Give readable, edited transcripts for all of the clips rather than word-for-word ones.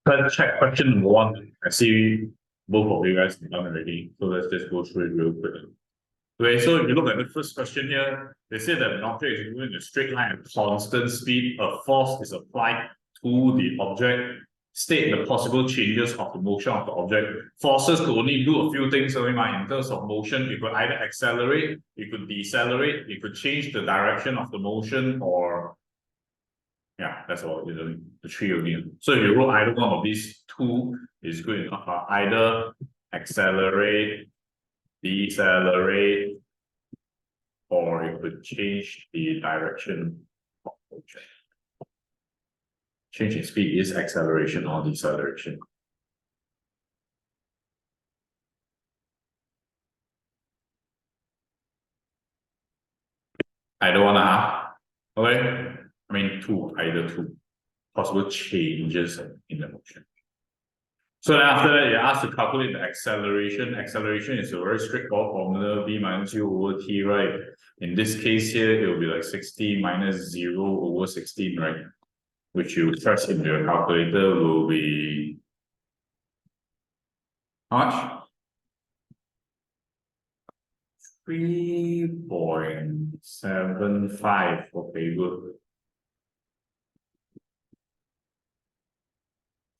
Let's check question number 1. I see both of you guys have done already. So let's just go through it real quick. Okay, so if you look at the first question here, they say that an object is moving in a straight line at constant speed. A force is applied to the object. State the possible changes of the motion of the object. Forces could only do a few things in terms of motion. You could either accelerate, you could decelerate, you could change the direction of the motion, or yeah, that's all. The three only. So if you wrote either one of these two, is good enough. Either accelerate, decelerate, or you could change the direction of motion. Change in speed is acceleration or deceleration. Either one, okay? I mean, either two possible changes in the motion. So then after that, you're asked to calculate the acceleration. Acceleration is a very straightforward formula, v minus u over t, right? In this case here, it will be like 60 minus 0 over 16, right? Which you press into your calculator will be how much? 3.75. Okay, good.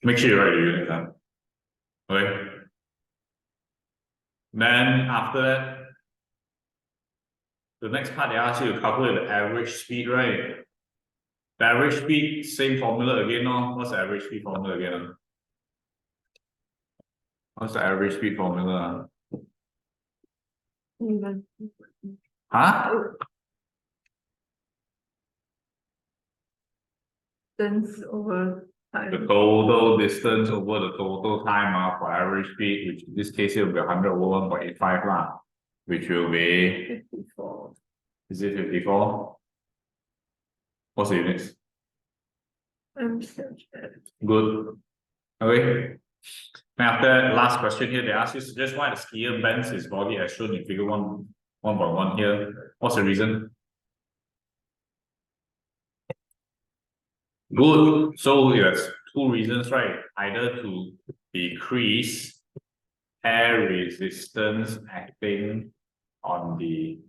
Make sure you write the unit down. Okay. Then after that, the next part they ask you to calculate the average speed, right? The average speed, same formula again, no? What's the average speed formula again? What's the average speed formula? Huh? Distance over time. The total distance over the total time for average speed, which in this case it will be 100 over 1.85, which will be 54. Is it 54? What's the units? Good. Okay. Now after that, last question here, they ask you to suggest why the skier bends his body as shown in figure 1.1 here. What's the reason? Good. So yes, two reasons, right? Either to decrease air resistance acting on the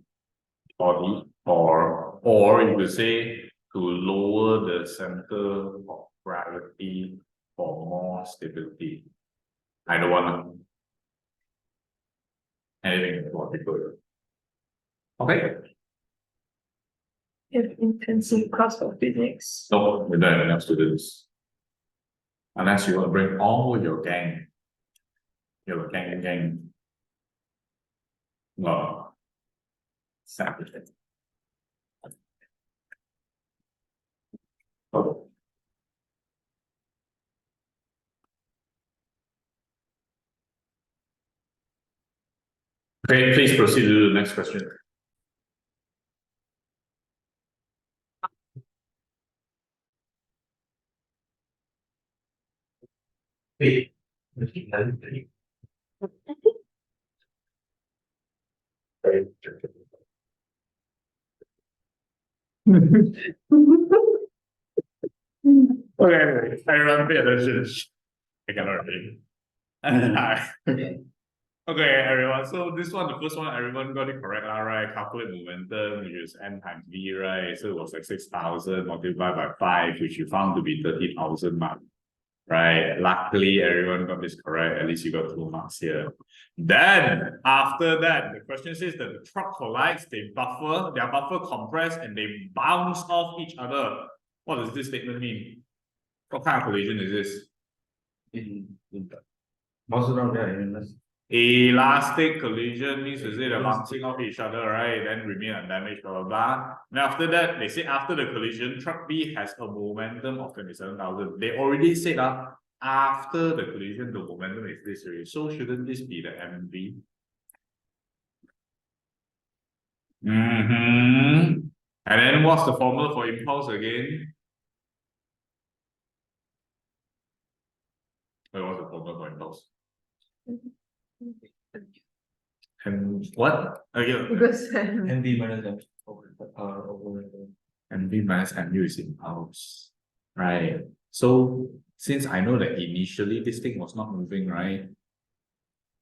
body, or you could say to lower the center of gravity for more stability. Either one. Anything more people. Okay. If intensive class of physics. No, we don't have enough students. Unless you want to bring all your gang. Your gang. No. Saturday. Oh. Okay, please proceed to the next question. Hey. Okay, everyone pay attention. I cannot read. Okay, everyone. So this one, the first one, everyone got it correct, right? Calculate momentum, which is n times v, right? So it was like 6,000 multiplied by 5, which you found to be 30,000 mark. Right? Luckily, everyone got this correct. At least you got 2 marks here. Then, after that, the question says that the truck collides, their buffer compress, and they bounce off each other. What does this statement mean? What kind of collision is this? Elastic collision means to say they're bouncing off each other, right? Then remain undamaged, blah, blah, blah. And after that, they say after the collision, truck B has a momentum of 27,000. They already said after the collision, the momentum is this already. So shouldn't this be the MV? And then what's the formula for impulse again? Wait, what's the formula for impulse? And what? Again. Because MV minus M over MV minus MU is impulse. Right. So since I know that initially this thing was not moving, right?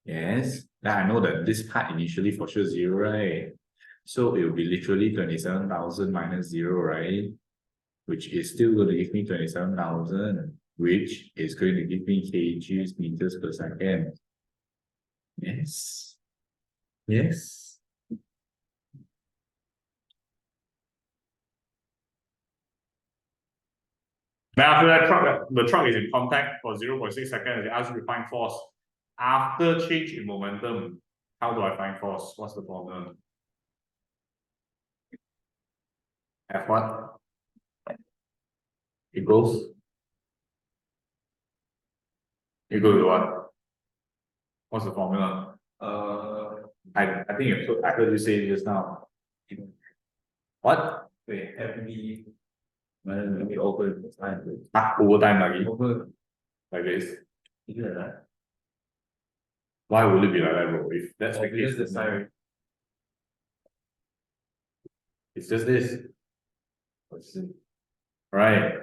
Yes, then I know that this part initially for sure 0, right? So it will be literally 27,000 minus 0, right? Which is still going to give me 27,000, which is going to give me kgs meters per second. Yes. Yes. Then after that, the truck is in contact for 0.6 seconds. It asks you to find force. After change in momentum, how do I find force? What's the formula? F what? Equals to what? What's the formula? I think I heard you say just now. What? Wait, FB. Maybe over time. Over time lagi. Over. Like this. Is it like that? Why would it be like that, bro? If that's the Because case, the side. it's just this. Right.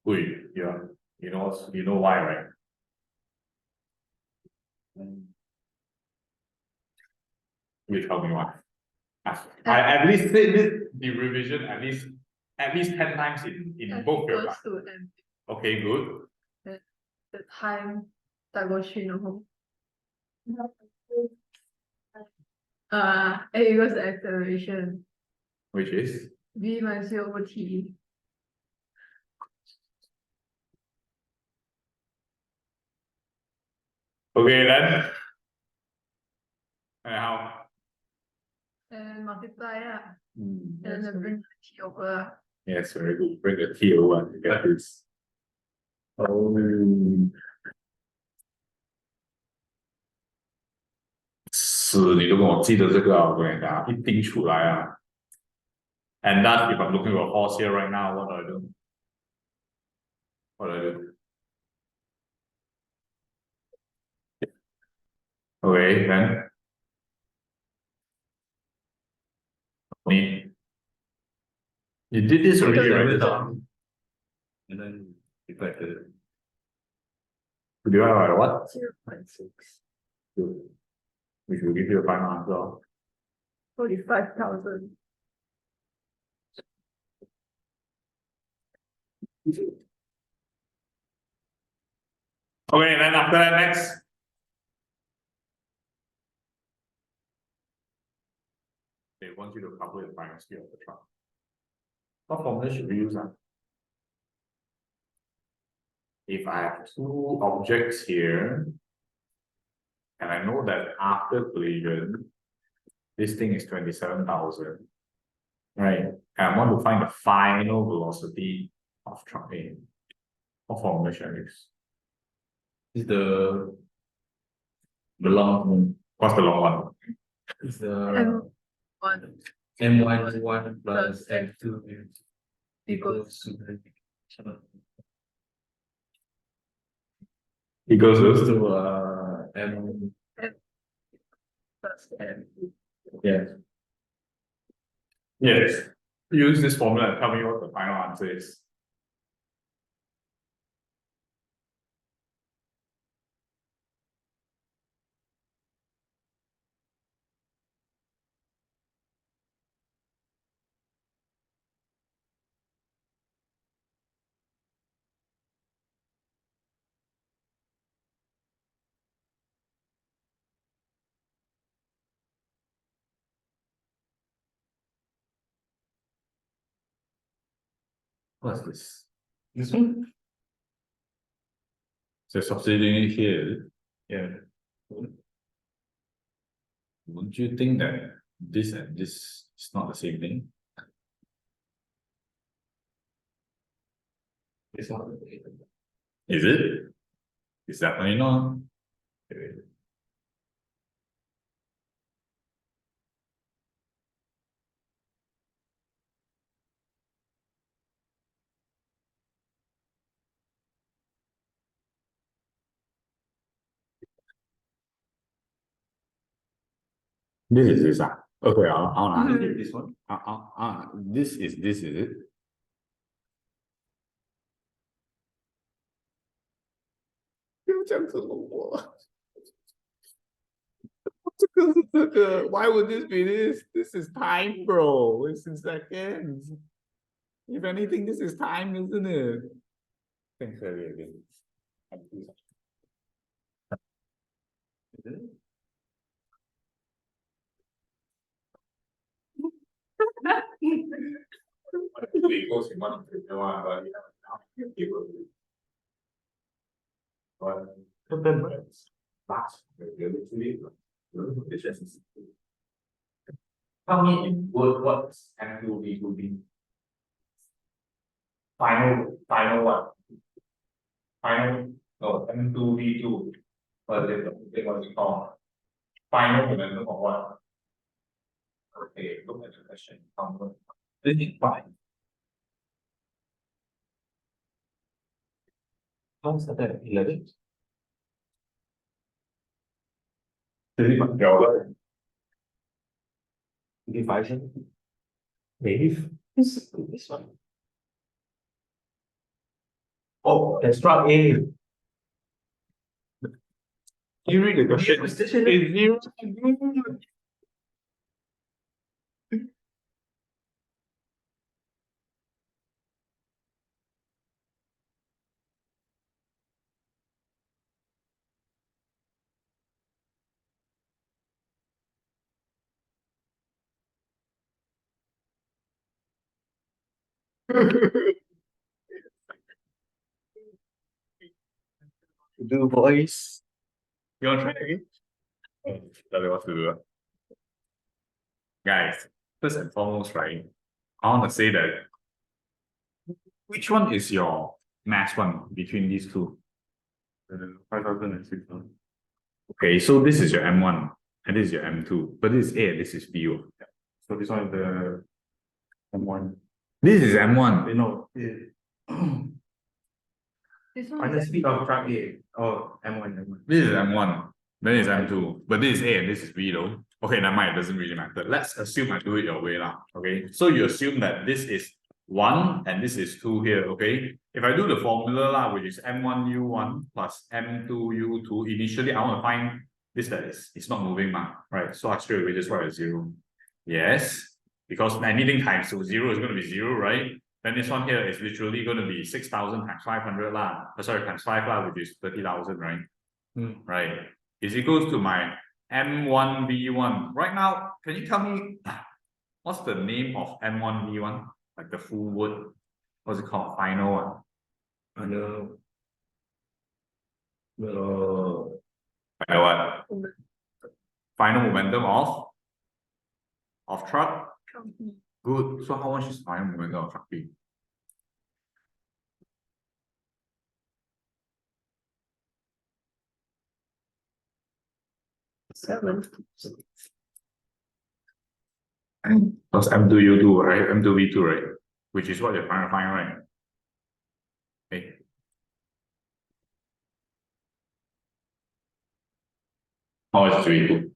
Ui, yeah. You know why, right? You tell me why. I at least said this the revision at least 10 times in both your equals to M. Okay, good. The time that goes through A equals the acceleration. Which is V minus U over T. okay then. And how? And multiply and Yes, then bring T over. yes, very good. Bring the T over to get this. Oh. 死你都跟我记得这个啊，我跟你讲，一定出来啊。And that if I'm looking for a horse here right now, what do I do? What do I do? Okay, then. You did this already, right? And then reflected it. Divide by what? 0.6. Which will give you a final answer. 45,000. Okay, then after that, next. They want you to calculate the final speed of the truck. What formula should we use? If I have two objects here, and I know that after collision, this thing is 27,000, right? And I want to find the final velocity of truck A. What formula should I use? Is the long one. What's the long one? Is the M1 M11 plus M2 equals Equals to M plus M. yeah. Yes. Use this formula and tell me what the final answer is. What's this? This one? So substituting here, Yeah. wouldn't you think that this and this is not the same thing? It's not. Is it? It's definitely not. This is this. Okay, I'll This one? this is it? Why would this be this? This is time, bro. It's in seconds. If anything, this is time, isn't it? Think clearly again. Equals in one but then last tell me in word what's M2V2B? Final what? Final no M2V2. What is it? What is it called? Final momentum of what? Okay, look at the question. This is fine. How's that 11? Division. Maybe this one. Oh, that's not A. You read the question. It's zero. Do voice. You want to try again? Tell me what to do. Guys, first and foremost, right? I want to say that which one is your max one between these two? 5,000 and 6,000. Okay, so this is your M1 and this is your M2, but this is A and this is B. So this one is the M1. This is M1. No, This on one the is speed of truck A. Oh, M1. This is M1. Then it's M2. But this is A and this is B though. Okay, never mind, it doesn't really matter. Let's assume I do it your way now. Okay. So you assume that this is 1 and this is 2 here. Okay. If I do the formula lah, which is M1U1 plus M2U2, initially I want to find this that is it's not moving, right? So I straight away just write a 0. Yes. Because anything times 0 is going to be 0, right? Then this one here is literally going to be 6,000 times 500 lah. Sorry, times 5 lah, which is 30,000, right? Right. Is equals to my M1V1. Right now, can you tell me what's the name of M1V1? Like the full word. What's it called? Final one. Final Final what? Final momentum of truck. Good. So how much is final momentum of truck B? seven. That's M2U2, right? M2V2, right? Which is what you're trying to find, right? Okay. How is V2?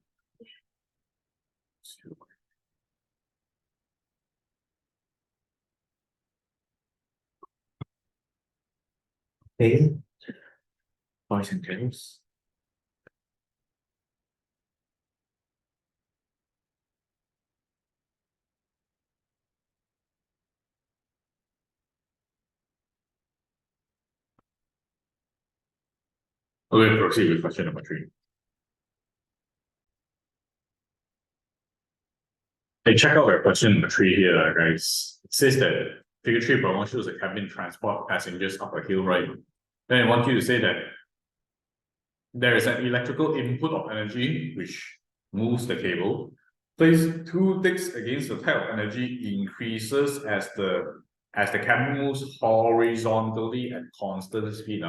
A. Boys and girls. Okay, proceed with question number 3. Hey, check out our question number 3 here, guys. It says that figure 3 problem shows a cabin transport passengers up a hill, right? Then I want you to say that there is an electrical input of energy which moves the cable. Place 2 ticks against the type of energy increases as the cabin moves horizontally at constant speed.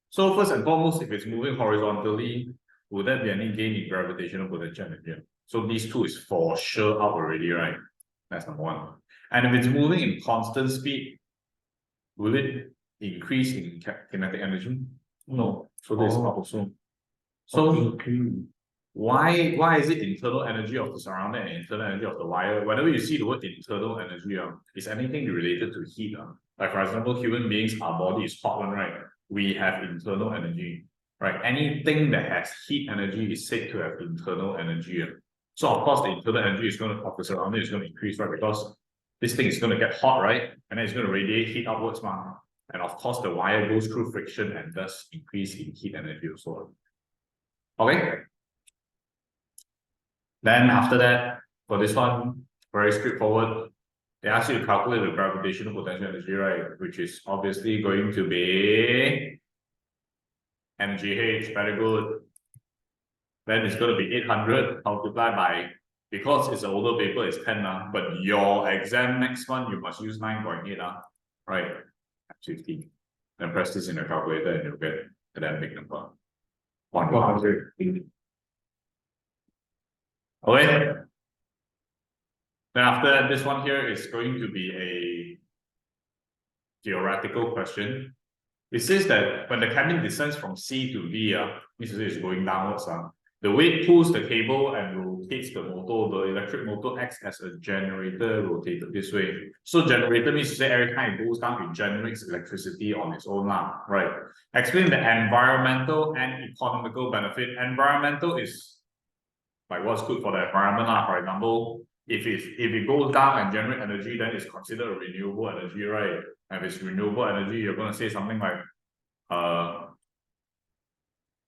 So first and foremost, if it's moving horizontally, would there be any gain in gravitational potential energy? So these 2 is for sure out already, right? That's number 1. And if it's moving in constant speed, will it increase in kinetic energy? No. So this is also. So why is it internal energy of the surrounding and internal energy of the wire? Whenever you see the word internal energy, is anything related to heat. Like for example, human beings, our body is hot one, right? We have internal energy. right? Anything that has heat energy is said to have internal energy. So of course the internal energy is going to, of the surrounding is going to increase, right? Because this thing is going to get hot, right? And then it's going to radiate heat upwards, and of course the wire goes through friction and thus increase in heat energy also. Okay. Then after that, for this one, very straightforward. They ask you to calculate the gravitational potential energy, right? Which is obviously going to be mgh, very good. Then it's going to be 800 multiplied by, because it's an older paper, it's 10 now. But your exam next one, you must use 9.8 right? 15. Then press this in the calculator and you'll get that big number. 100. Okay. Then after that, this one here is going to be a theoretical question. It says that when the cabin descends from C to V, means it's going downwards. The weight pulls the cable and rotates the motor. The electric motor acts as a generator rotated this way. So generator means to say every time it goes down, it generates electricity on its own, right? Explain the environmental and economical benefit. Environmental is like what's good for the environment. For example, if it goes down and generate energy, then it's considered a renewable energy, right? And if it's renewable energy, you're going to say something like,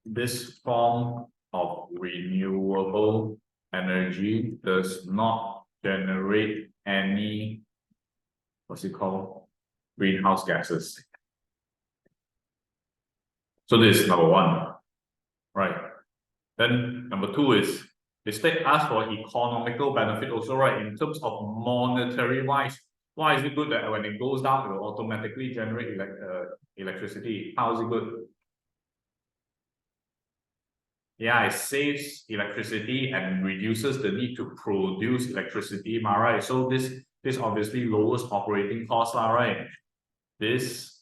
this form of renewable energy does not generate any, what's it called, greenhouse gases. So this is number one, right? Then number two is, the state asks for economical benefit also, right? In terms of monetary wise, why is it good that when it goes down, it will automatically generate electricity? How is it good? Yeah, it saves electricity and reduces the need to produce electricity, right? So this obviously lowers operating costs, right? This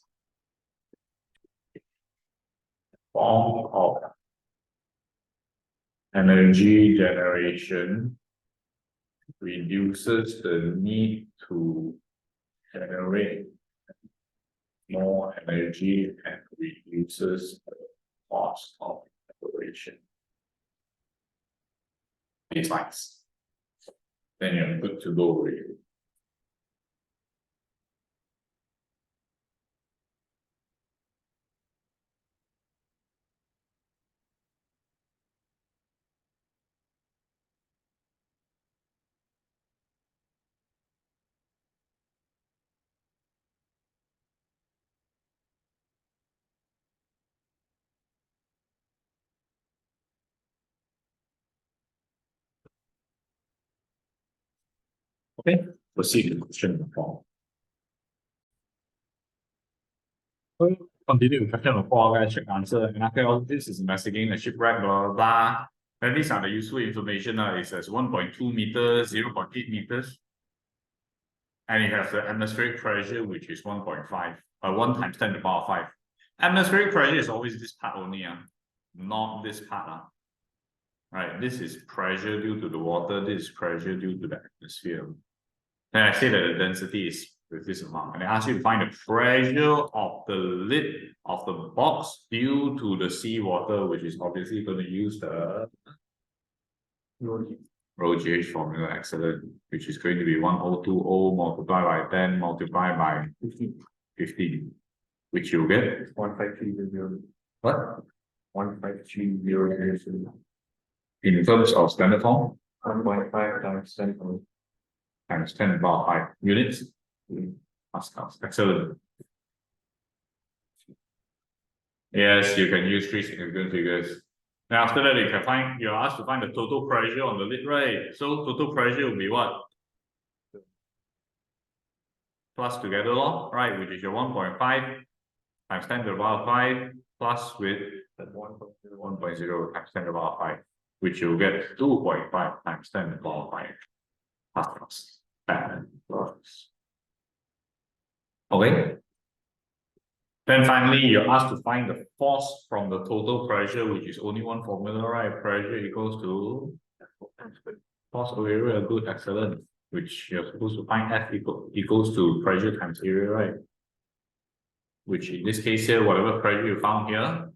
form of energy generation reduces the need to generate more energy and reduces the cost of operation. These lines. Then you're good to go with it. Okay, proceed to question number 4. Continue with question number 4, guys. Check answer. And after all this is investigating the shipwreck, blah, blah, blah. And these are the useful information. It says 1.2 meters, 0.8 meters. And it has the atmospheric pressure, which is 1.5, 1 times 10 to the power 5. Atmospheric pressure is always this part only, not this part. Right, this is pressure due to the water, this is pressure due to the atmosphere. Then I say that the density is with this amount, and I ask you to find the pressure of the lid of the box due to the seawater, which is obviously going to use the rho GH formula, excellent, which is going to be 1020 multiplied by 10 multiplied by 15, which you'll get 15300. what? 15300. In terms of standard form? 1.5 times 10 times 10 to the power 5 units. Pascals. Excellent. Yes, you can use 3 significant figures. Now after that, you can find, you're asked to find the total pressure on the lid, right? So total pressure will be what? Plus together, right? Which is your 1.5 times 10 to the power 5 plus with 1.0 times 10 to the power 5, which you'll get 2.5 times 10 to the power 5 pascals. Okay. Then finally, you're asked to find the force from the total pressure, which is only one formula, right? Pressure equals to force over area, good, excellent. Which you're supposed to find F equals to pressure times area, right? Which in this case here, whatever pressure you found here,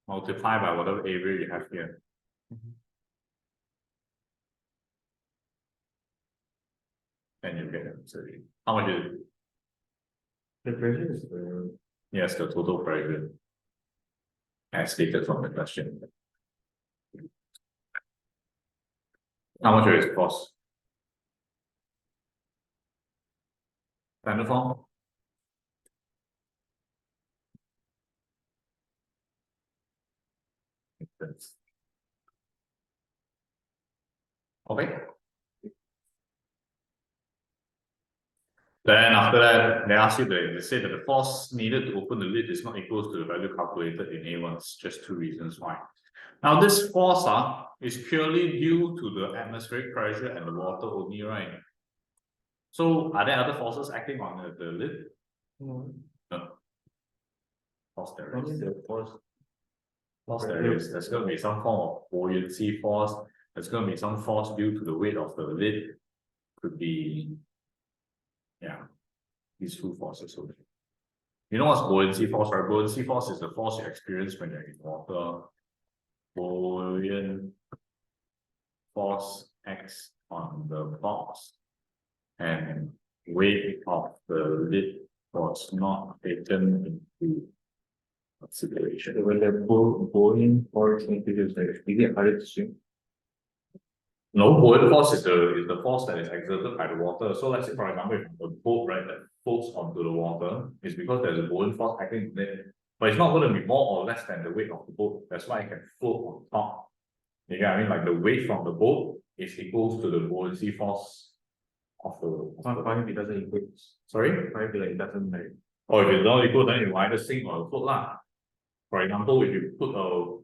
multiply by whatever area you have here. Then you get the answer. How much is it? The pressure is the Yes, the total pressure. As stated from the question. How much is it cost? Standard form? Makes sense. Okay. Then after that, they ask you they say that the force needed to open the lid is not equal to the value calculated in A1. It's just two reasons why. Now this force is purely due to the atmospheric pressure and the water only, right? So are there other forces acting on the lid? No. Force there only is. the force. Force there is. There's going to be some form of buoyancy force. There's going to be some force due to the weight of the lid. Could be, yeah, these two forces. Okay. You know what's buoyancy force, right? Buoyancy force is the force you experience when you're in water. Buoyant force acts on the box, and weight of the lid was not taken into consideration. When the buoyant force increases, like, is it harder to swim? No, buoyant force is the force that is exerted by the water. So let's say, for example, if a boat, right, that floats onto the water, it's because there's a buoyant force acting on it. But it's not going to be more or less than the weight of the boat. That's why it can float on top. You get what I mean? Like the weight from the boat is equals to the buoyancy force of the. Why if it doesn't equal? Sorry? Why if it doesn't like? Or if it's not equal, then you either sink or float lah. For example, if you put a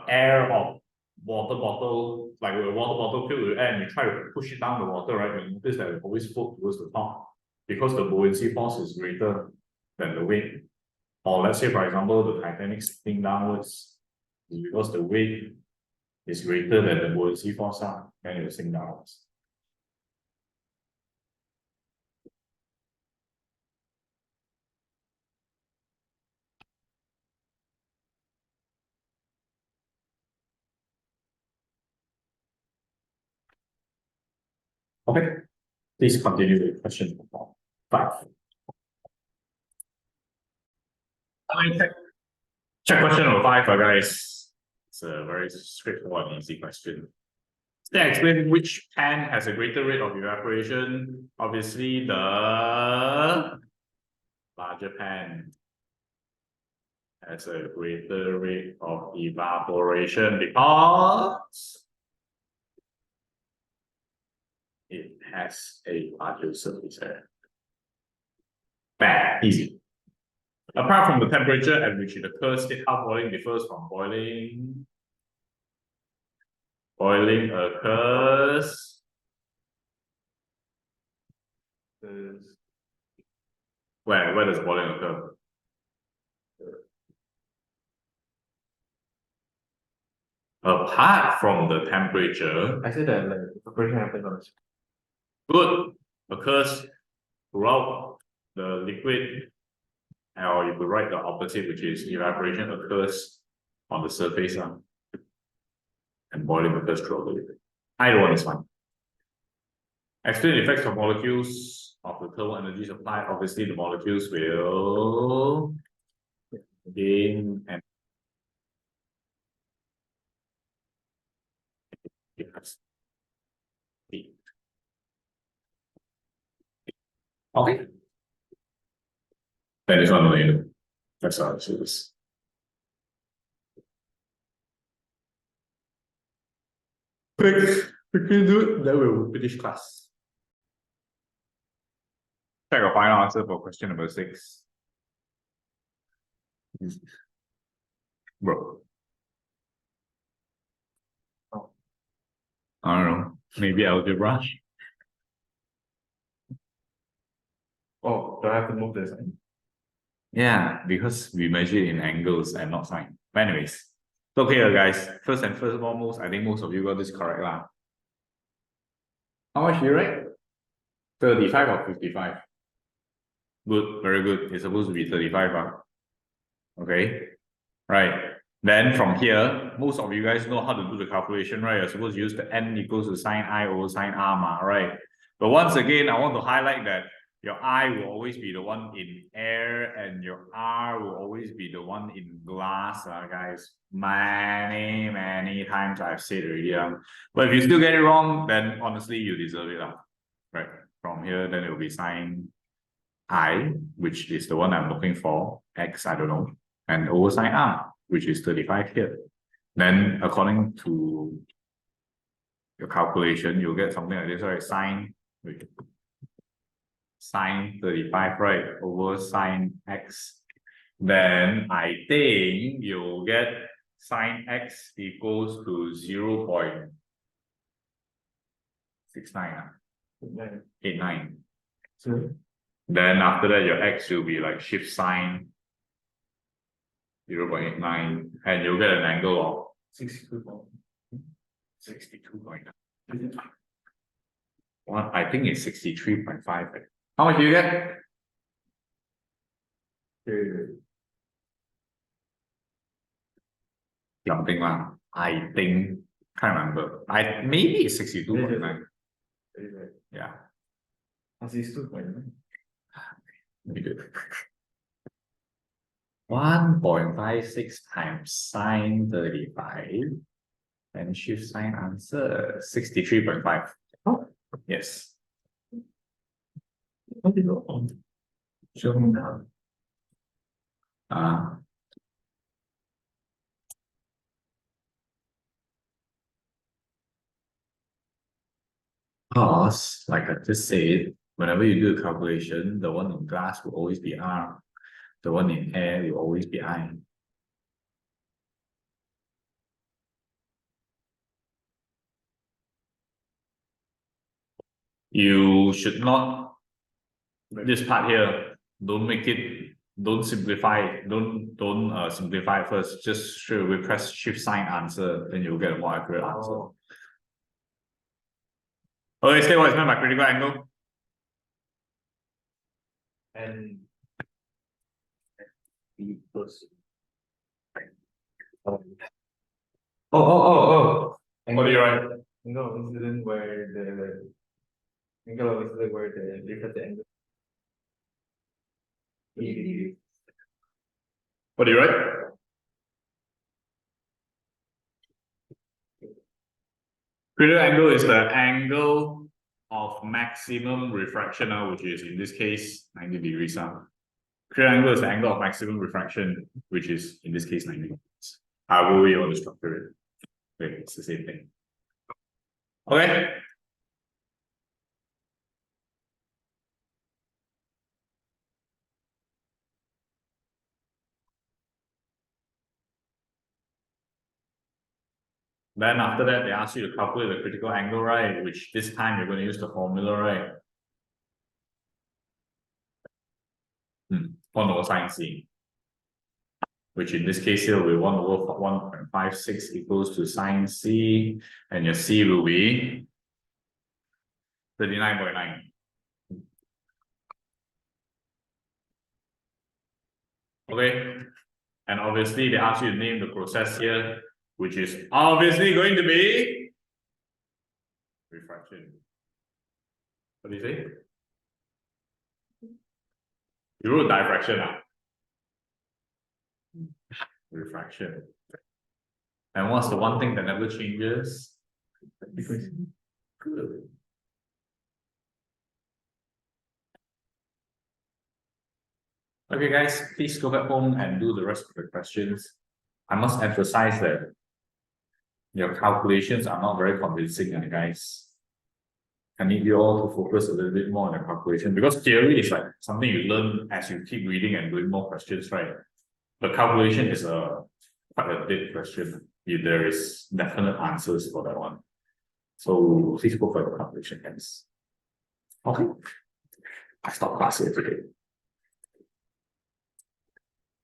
air of water bottle, like a water bottle filled with air, and you try to push it down the water, right? You notice that it always float towards the top because the buoyancy force is greater than the weight. Or let's say, for example, the Titanic sinking downwards is because the weight is greater than the buoyancy force, and it will sink downwards. Okay, please continue with question 5. Check question number 5, guys. It's a very straightforward and easy question. They explain which pan has a greater rate of evaporation. Obviously, the larger pan has a greater rate of evaporation because it has a larger surface area. Bad, easy. Apart from the temperature at which it occurs, state how boiling differs from boiling. Boiling occurs. Where does boiling occur? Apart from the temperature. I said that like evaporation happens on the. Good. Occurs throughout the liquid, or you could write the opposite, which is evaporation occurs on the surface, and boiling occurs throughout the liquid. Either one is fine. Explain the effects of molecules of the thermal energy supply. Obviously, the molecules will gain and okay. That is one way. That's how it is. Quick, we can do it. Then we will finish class. Check a final answer for question number 6. Bro. I don't know. Maybe algebra. Oh, do I have to move this? Yeah, because we measure in angles and not sine. But anyways, it's okay, guys. First and foremost, I think most of you got this correct lah. How much you write? 35 or 55? Good, very good. It's supposed to be 35. Okay, right. Then from here, most of you guys know how to do the calculation, right? You're supposed to use the n equals to sine I over sine r, ma, right? But once again, I want to highlight that your I will always be the one in air and your R will always be the one in glass, guys. Many times I've said already. But if you still get it wrong, then honestly, you deserve it. Right? From here, then it will be sine I, which is the one I'm looking for, X, I don't know, and over sine R, which is 35 here. Then according to your calculation, you'll get something like this, right? Sine 35, right, over sine X. Then I think you'll get sine X equals to 0.69, 89. So Then after that, your X will be like shift sine 0.89, and you'll get an angle of 62.9. Well, I think it's 63.5. How much do you get? Something like, I think, can't remember. Maybe it's 62.9. Yeah. 62.9. 1.56 times sine 35 and shift sine answer 63.5. Oh, yes. What is it on? Show me now. Because, like I just said, whenever you do a calculation, the one in glass will always be R. The one in air will always be I. You should not, this part here, don't make it, don't simplify, don't simplify first, just straight away press shift sign answer, then you'll get a more accurate answer. Okay, say what is meant by critical angle? And B plus. Oh. What do you write? Angle of incidence where the angle of incidence where the difference angle. What do you write? Critical angle is the angle of maximum refraction, which is in this case 90 degrees. Critical angle is the angle of maximum refraction, which is in this case 90 degrees. However you want to structure it. Okay, it's the same thing. Okay. Then after that, they ask you to calculate the critical angle, right? Which this time you're going to use the formula, right? 1 over sine C. Which in this case here will be 1 over 1.56 equals to sine C, and your C will be 39.9. Okay, and obviously they ask you to name the process here, which is obviously going to be refraction. What do you say? You wrote diffraction. Refraction. And what's the one thing that never changes? Good. Okay, guys, please go back home and do the rest of the questions. I must emphasize that your calculations are not very convincing, guys. I need you all to focus a little bit more on the calculation, because theory is like something you learn as you keep reading and doing more questions, right? The calculation is quite a big question. There is definite answers for that one. So please go for the calculation, guys. Okay. I stop class here today.